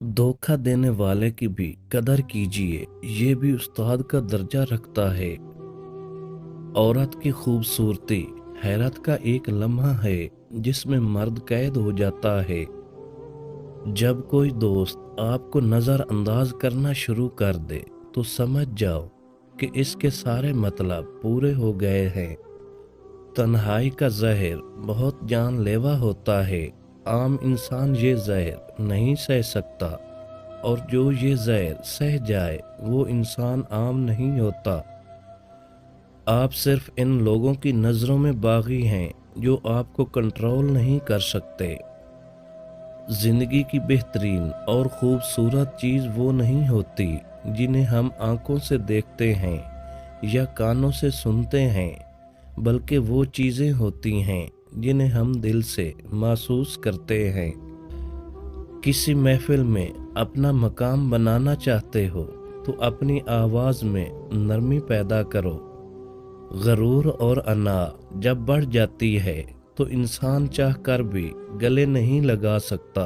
धोखा देने वाले की भी कदर कीजिए, ये भी उस्ताद का दर्जा रखता है। औरत की खूबसूरती हैरत का एक लम्हा है जिसमें मर्द कैद हो जाता है। जब कोई दोस्त आपको नज़रअंदाज करना शुरू कर दे तो समझ जाओ कि इसके सारे मतलब पूरे हो गए हैं। तन्हाई का जहर बहुत जानलेवा होता है। आम इंसान ये जहर नहीं सह सकता, और जो ये जहर सह जाए वो इंसान आम नहीं होता। आप सिर्फ इन लोगों की नज़रों में बागी हैं जो आपको कंट्रोल नहीं कर सकते। जिंदगी की बेहतरीन और खूबसूरत चीज़ वो नहीं होती जिन्हें हम आंखों से देखते हैं या कानों से सुनते हैं, बल्कि वो चीज़ें होती हैं जिन्हें हम दिल से महसूस करते हैं। किसी महफिल में अपना मकाम बनाना चाहते हो तो अपनी आवाज़ में नरमी पैदा करो। गरूर और अना जब बढ़ जाती है तो इंसान चाह कर भी गले नहीं लगा सकता।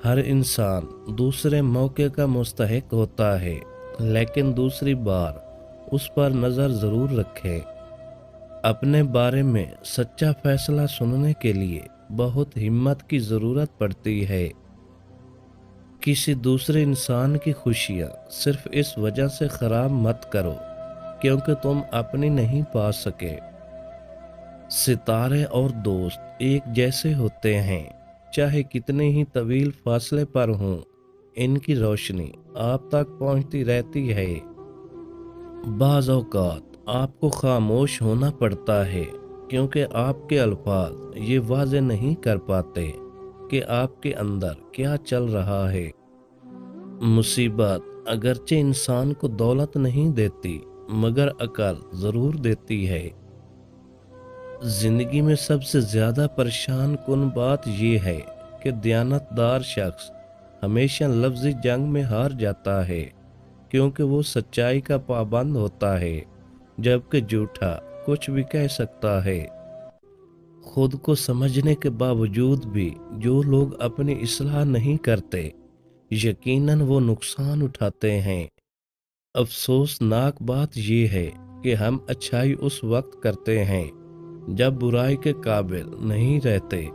हर इंसान दूसरे मौके का मुस्तहिक होता है, लेकिन दूसरी बार उस पर नज़र ज़रूर रखें। अपने बारे में सच्चा फैसला सुनने के लिए बहुत हिम्मत की ज़रूरत पड़ती है। किसी दूसरे इंसान की खुशियाँ सिर्फ इस वजह से ख़राब मत करो क्योंकि तुम अपनी नहीं पा सके। सितारे और दोस्त एक जैसे होते हैं, चाहे कितने ही तवील फासले पर हों, इनकी रोशनी आप तक पहुंचती रहती है। बाज़ औक़ात आपको खामोश होना पड़ता है क्योंकि आपके अल्फाज ये वाज़े नहीं कर पाते कि आपके अंदर क्या चल रहा है। मुसीबत अगरचे इंसान को दौलत नहीं देती, मगर अकल ज़रूर देती है। जिंदगी में सबसे ज्यादा परेशान कुन बात यह है कि दयानतदार शख्स हमेशा लफ्ज़ी जंग में हार जाता है क्योंकि वो सच्चाई का पाबंद होता है, जबकि झूठा कुछ भी कह सकता है। खुद को समझने के बावजूद भी जो लोग अपनी इस्लाह नहीं करते, यकीनन वो नुकसान उठाते हैं। अफसोसनाक बात यह है कि हम अच्छाई उस वक्त करते हैं जब बुराई के काबिल नहीं रहते।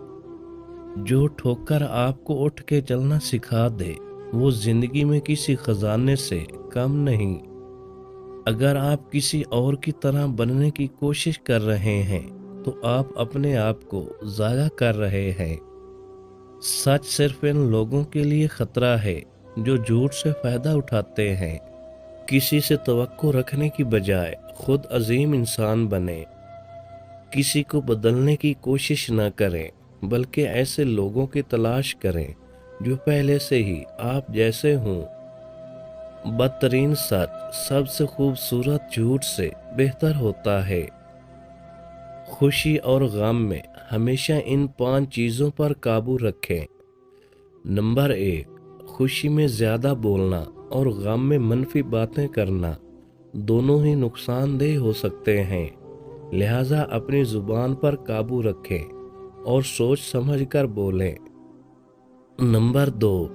जो ठोकर आपको उठ के चलना सिखा दे वो जिंदगी में किसी खजाने से कम नहीं। अगर आप किसी और की तरह बनने की कोशिश कर रहे हैं तो आप अपने आप को ज़ाया कर रहे हैं। सच सिर्फ इन लोगों के लिए खतरा है जो झूठ से फ़ायदा उठाते हैं। किसी से तवक्को रखने की बजाय खुद अजीम इंसान बने। किसी को बदलने की कोशिश न करें, बल्कि ऐसे लोगों की तलाश करें जो पहले से ही आप जैसे हों। बदतरीन सच सबसे खूबसूरत झूठ से बेहतर होता है। खुशी और गम में हमेशा इन 5 चीज़ों पर काबू रखें। नंबर 1, खुशी में ज़्यादा बोलना और गम में मनफी बातें करना दोनों ही नुकसानदेह हो सकते हैं। लिहाजा अपनी जुबान पर काबू रखें और सोच समझ कर बोलें। नंबर 2,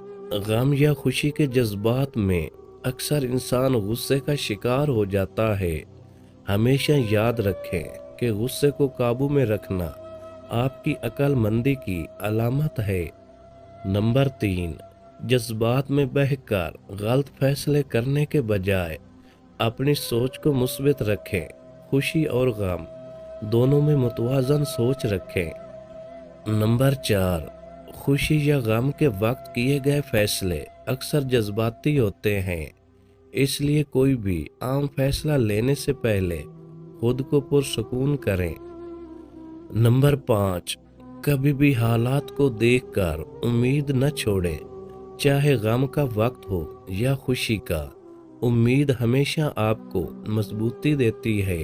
गम या खुशी के जज्बात में अक्सर इंसान गुस्से का शिकार हो जाता है। हमेशा याद रखें कि गुस्से को काबू में रखना आपकी अक्लमंदी की अलामत है। नंबर 3, जज्बात में बहकर गलत फैसले करने के बजाय अपनी सोच को मुस्बित रखें। खुशी और गम दोनों में मुतवाज़न सोच रखें। नंबर 4, खुशी या गम के वक्त किए गए फैसले अक्सर जज्बाती होते हैं, इसलिए कोई भी आम फैसला लेने से पहले खुद को पुरसुकून करें। नंबर 5, कभी भी हालात को देखकर उम्मीद न छोड़ें, चाहे गम का वक्त हो या खुशी का। उम्मीद हमेशा आपको मजबूती देती है।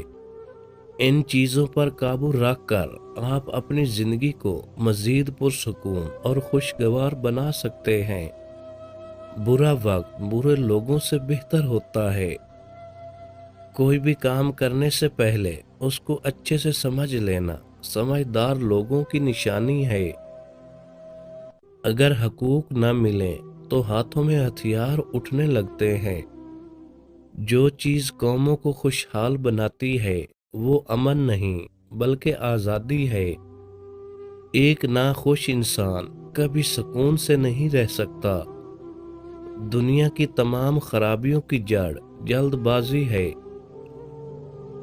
इन चीज़ों पर काबू रखकर आप अपनी ज़िंदगी को मज़ीद पुरसुकून और खुशगवार बना सकते हैं। बुरा वक्त बुरे लोगों से बेहतर होता है। कोई भी काम करने से पहले उसको अच्छे से समझ लेना समझदार लोगों की निशानी है। अगर हकूक न मिले تو ہاتھوں میں ہتھیار اٹھنے لگتے ہیں۔ جو چیز قوموں کو خوشحال بناتی ہے وہ امن نہیں بلکہ آزادی ہے۔ ایک ناخوش انسان کبھی سکون سے نہیں رہ سکتا۔ دنیا کی تمام خرابیوں کی جڑ جلد بازی ہے۔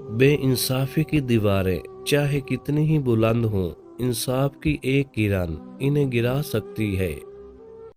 بے انصافی کی دیواریں چاہے کتنی ہی بلند ہوں، انصاف کی ایک کرن انہیں گرا سکتی ہے۔